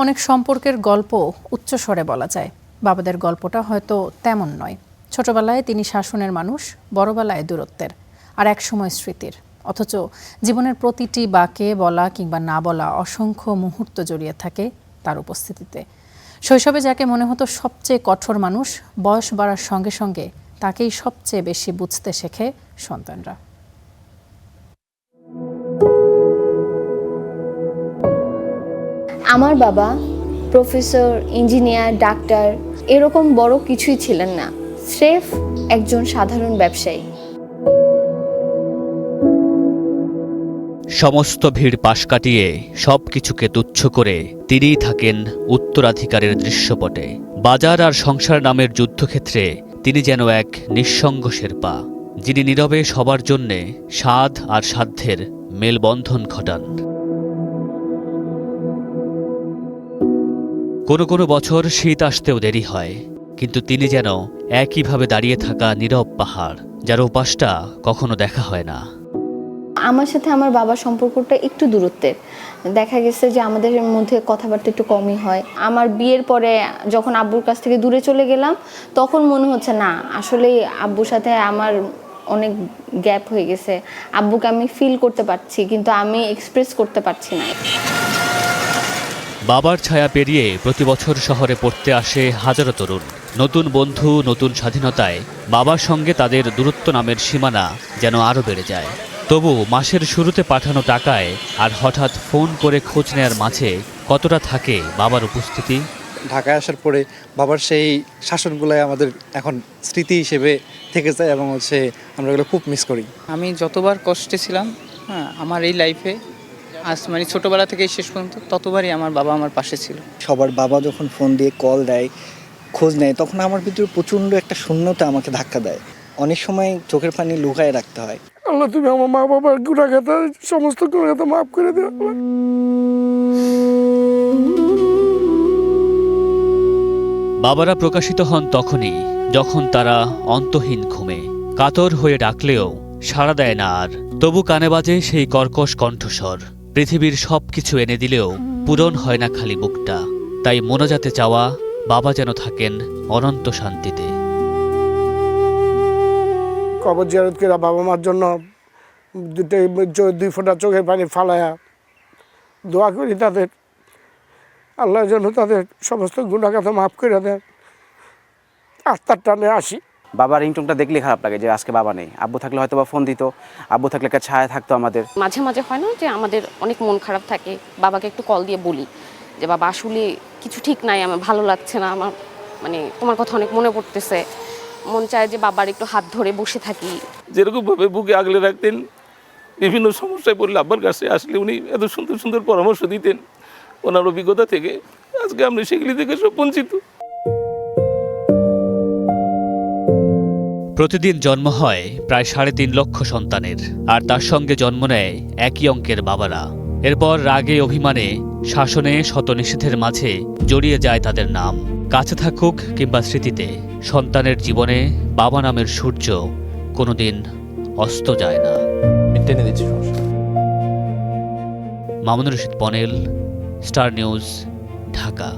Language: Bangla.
অনেক সম্পর্কের গল্প উচ্চস্বরে বলা যায়, বাবাদের গল্পটা হয়তো তেমন নয়। ছোটবেলায় তিনি শাসনের মানুষ, বড়বেলায় দূরত্বের, আর একসময় স্মৃতির। অথচ জীবনের প্রতিটি বাঁকে বলা কিংবা না বলা অসংখ্য মুহূর্ত জড়িয়ে থাকে তার উপস্থিতিতে। শৈশবে যাকে মনে হতো সবচেয়ে কঠোর মানুষ, বয়স বাড়ার সঙ্গে সঙ্গে তাকেই সবচেয়ে বেশি বুঝতে শেখে সন্তানরা। আমার বাবা প্রফেসর, ইঞ্জিনিয়ার, ডাক্তার এরকম বড় কিছুই ছিলেন না, স্রেফ একজন সাধারণ ব্যবসায়ী। সমস্ত ভিড় পাশ কাটিয়ে সবকিছুকে তুচ্ছ করে তিনিই থাকেন উত্তরাধিকারের দৃশ্যপটে। বাজার আর সংসার নামের যুদ্ধক্ষেত্রে তিনি যেন এক নিঃসঙ্গ শেরপা, যিনি নীরবে সবার জন্যে সাধ আর সাধ্যের মেলবন্ধন ঘটান। কোনো কোনো বছর শীত আসতেও দেরি হয়, কিন্তু তিনি যেন একইভাবে দাঁড়িয়ে থাকা নীরব পাহাড়, যার ওপাশটা কখনো দেখা হয় না। আমার সাথে আমার বাবার সম্পর্কটা একটু দূরত্বের। দেখা গেছে যে আমাদের মধ্যে কথাবার্তা একটু কমই হয়। আমার বিয়ের পরে যখন আব্বুর কাছ থেকে দূরে চলে গেলাম, তখন মনে হচ্ছে না, আসলে আব্বুর সাথে আমার অনেক গ্যাপ হয়ে গেছে। আব্বুকে আমি ফিল করতে পারছি, কিন্তু আমি এক্সপ্রেস করতে পারছি না। বাবার ছায়া পেরিয়ে প্রতি বছর শহরে পড়তে আসে হাজারো তরুণ। নতুন বন্ধু, নতুন স্বাধীনতায় বাবার সঙ্গে তাদের দূরত্ব নামের সীমানা যেন আরও বেড়ে যায়। তবু মাসের শুরুতে পাঠানো টাকায় আর হঠাৎ ফোন করে খোঁজ নেয়ার মাঝে কতটা থাকে বাবার উপস্থিতি? ঢাকায় আসার পরে বাবার সেই শাসনগুলাই আমাদের এখন স্মৃতি হিসেবে থেকে যায় এবং আমরা এগুলো খুব মিস করি। আমি যতবার কষ্টে ছিলাম আমার এই লাইফে, আজ মানে ছোটোবেলা থেকে শেষ পর্যন্ত, ততবারই আমার বাবা আমার পাশে ছিল। সবার বাবা যখন ফোন দিয়ে কল দেয়, খোঁজ নেয়, তখন আমার ভিতরে প্রচণ্ড একটা শূন্যতা আমাকে ধাক্কা দেয়। অনেক সময় চোখের পানি লুকায় রাখতে হয়। আল্লাহ, তুমি আমার মা বাবার গুনাহগাতা, সমস্ত গুনাহগাতা মাফ করে দিও। বাবারা প্রকাশিত হন তখনই যখন তারা অন্তহীন ঘুমে, কাতর হয়ে ডাকলেও সাড়া দেয় না আর। তবু কানে বাজে সেই কর্কশ কণ্ঠস্বর। পৃথিবীর সবকিছু এনে দিলেও পূরণ হয় না খালি বুকটা। তাই মোনাজাতে চাওয়া বাবা যেন থাকেন অনন্ত শান্তিতে। কবর জিয়ারত করে বাবা মার জন্য দুই ফোঁটা চোখের পানি ফালায়া দোয়া করি তাদের, আল্লাহ যেন তাদের সমস্ত গুনাহগাতা মাফ করে দেন। আত্মার টানে আসি। বাবার রিংটোনটা দেখলে খারাপ লাগে যে আজকে বাবা নেই। আব্বু থাকলে হয়তো বা ফোন দিত, আব্বু থাকলে একটা ছায়া থাকতো আমাদের। মাঝে মাঝে হয় না যে আমাদের অনেক মন খারাপ থাকে, বাবাকে একটু কল দিয়ে বলি যে বাবা আসলে কিছু ঠিক নাই, আমার ভালো লাগছে না, আমার মানে তোমার কথা অনেক মনে পড়তেছে। মন চায় যে বাবার একটু হাত ধরে বসে থাকি। যেরকমভাবে বুকে আগলে রাখতেন, বিভিন্ন সমস্যায় পড়লে আব্বার কাছে আসলে উনি এত সুন্দর সুন্দর পরামর্শ দিতেন ওনার অভিজ্ঞতা থেকে। আজকে আমরা সেগুলি থেকে সব বঞ্চিত। প্রতিদিন জন্ম হয় প্রায় ৩.৫ লক্ষ সন্তানের, আর তার সঙ্গে জন্ম নেয় একই অঙ্কের বাবারা। এরপর রাগে, অভিমানে, শাসনে, শত নিষেধের মাঝে জড়িয়ে যায় তাদের নাম। কাছে থাকুক কিংবা স্মৃতিতে, সন্তানের জীবনে বাবা নামের সূর্য কোনোদিন অস্ত যায় না। মামুনুর রশিদ পনেল, স্টার নিউজ, ঢাকা।